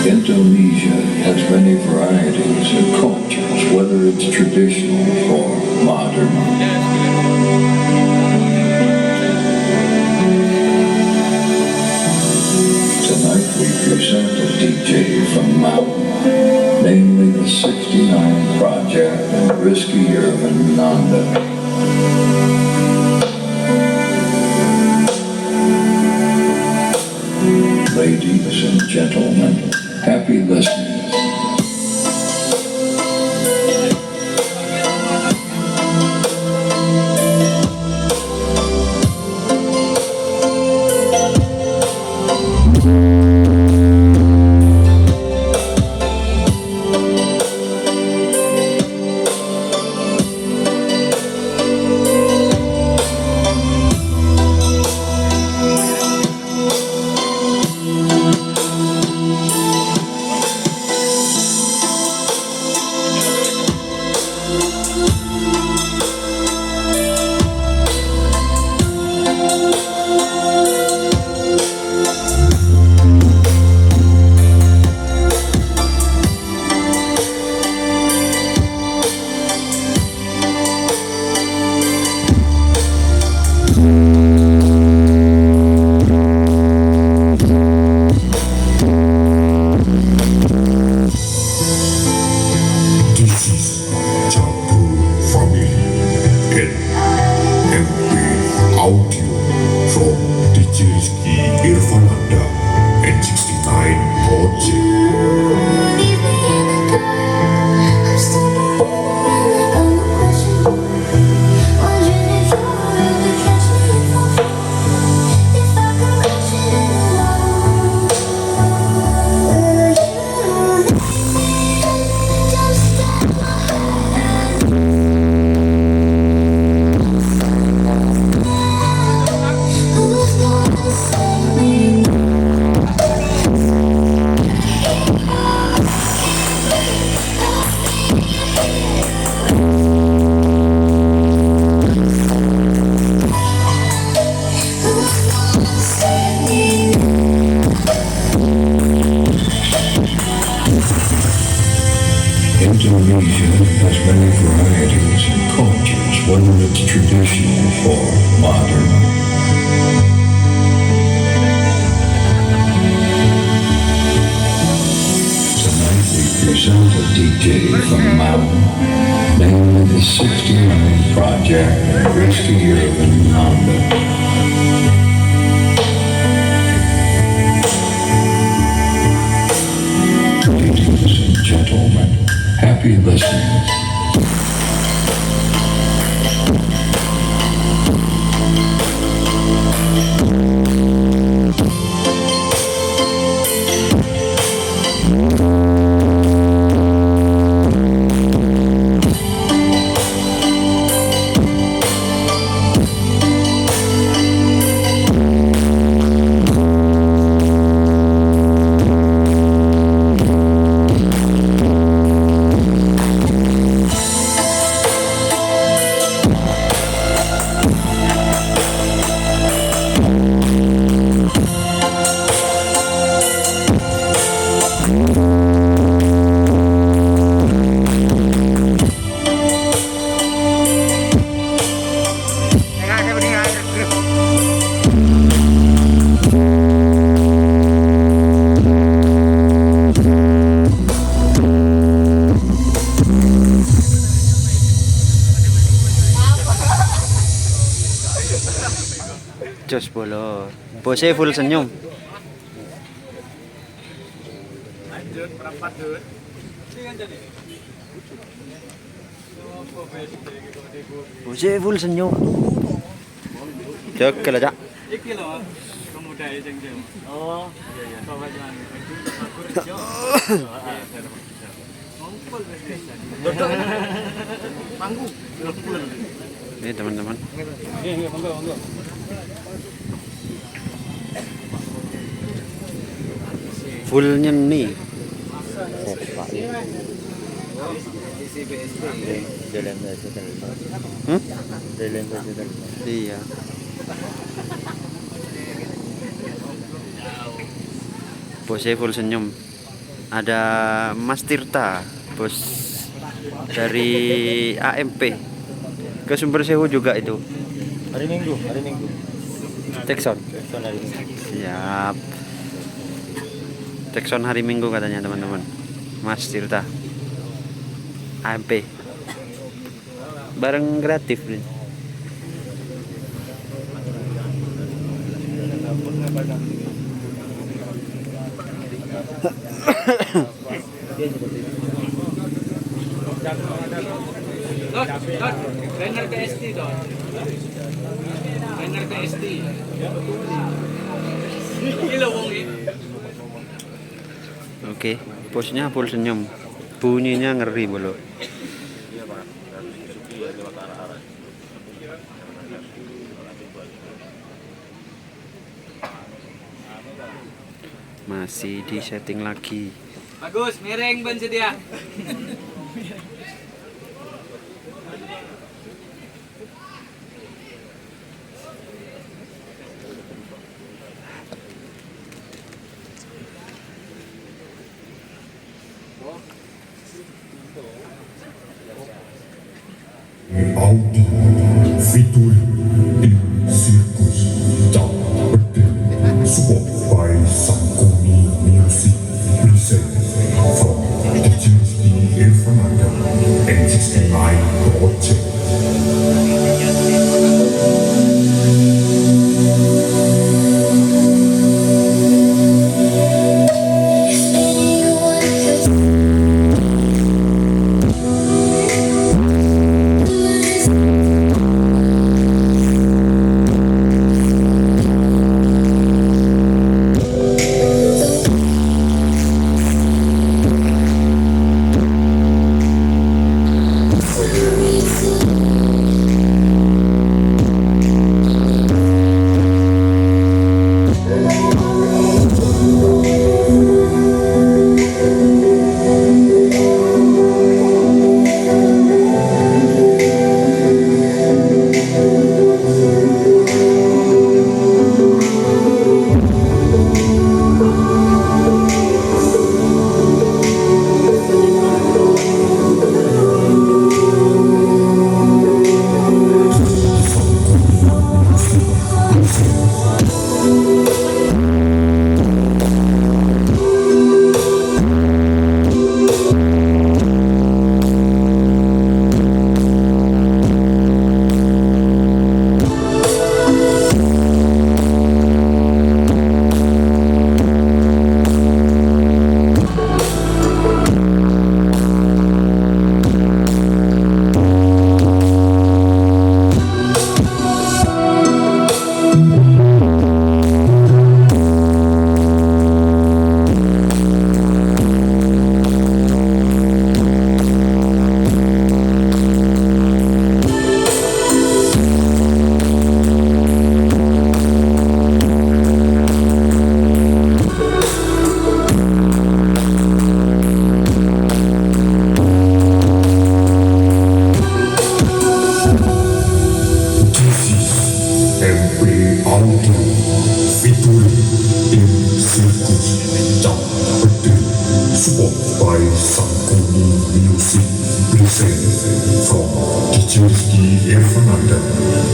Indonesia has many varieties of cultures, whether it's traditional or modern. Tonight we present a DJ from Mountain, namely the 69 Project and Risky Urban Nanda. Ladies and gentlemen, happy listening. Indonesia has many varieties and cultures, whether it's traditional or modern. Tonight we present a DJ from Mountain, namely the 69 Project and Risky Urban Nanda. Ladies and gentlemen, happy listening. Diyos polo. Bose full senyum. Bose full senyum. Cek kala cak. Oh, ini teman-teman. Fullnya nih. Iya. Bose full senyum. Ada Mas Tirta, bos dari AMP ke sumber sewu juga itu. Hari Minggu. Tekson. Tekson hari Minggu. Siap. Tekson hari Minggu katanya teman-teman. Mas Tirta. AMP. Bareng kreatif nih. Banner PST dong. Banner PST. Gila wong ini. Oke, bosnya full senyum. Bunyinya ngeri bolo. Masih di setting lagi. Bagus, miring ban sedia. Audi fitur in sirkus tak berdiri support by Sangkoni Music present from the Tuesday Irfananda and 69 Project.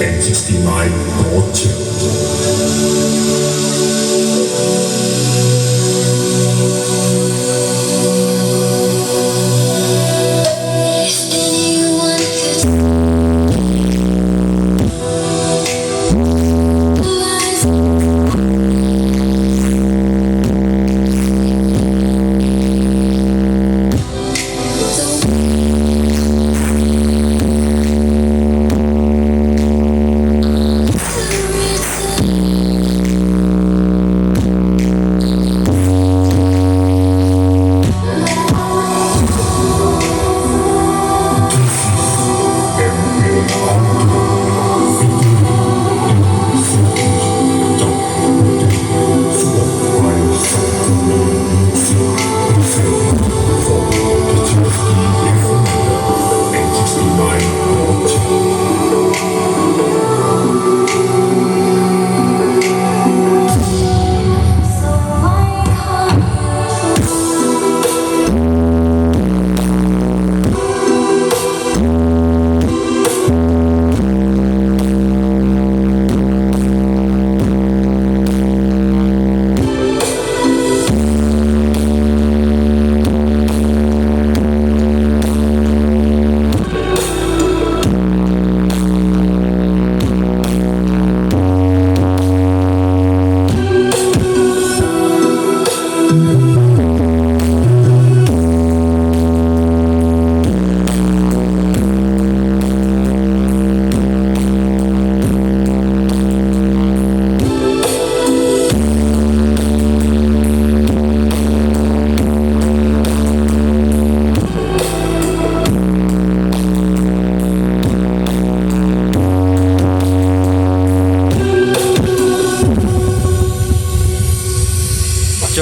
and 69 Project.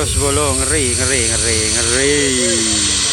Bos Bolo, ngeri, ngeri, ngeri, ngeri.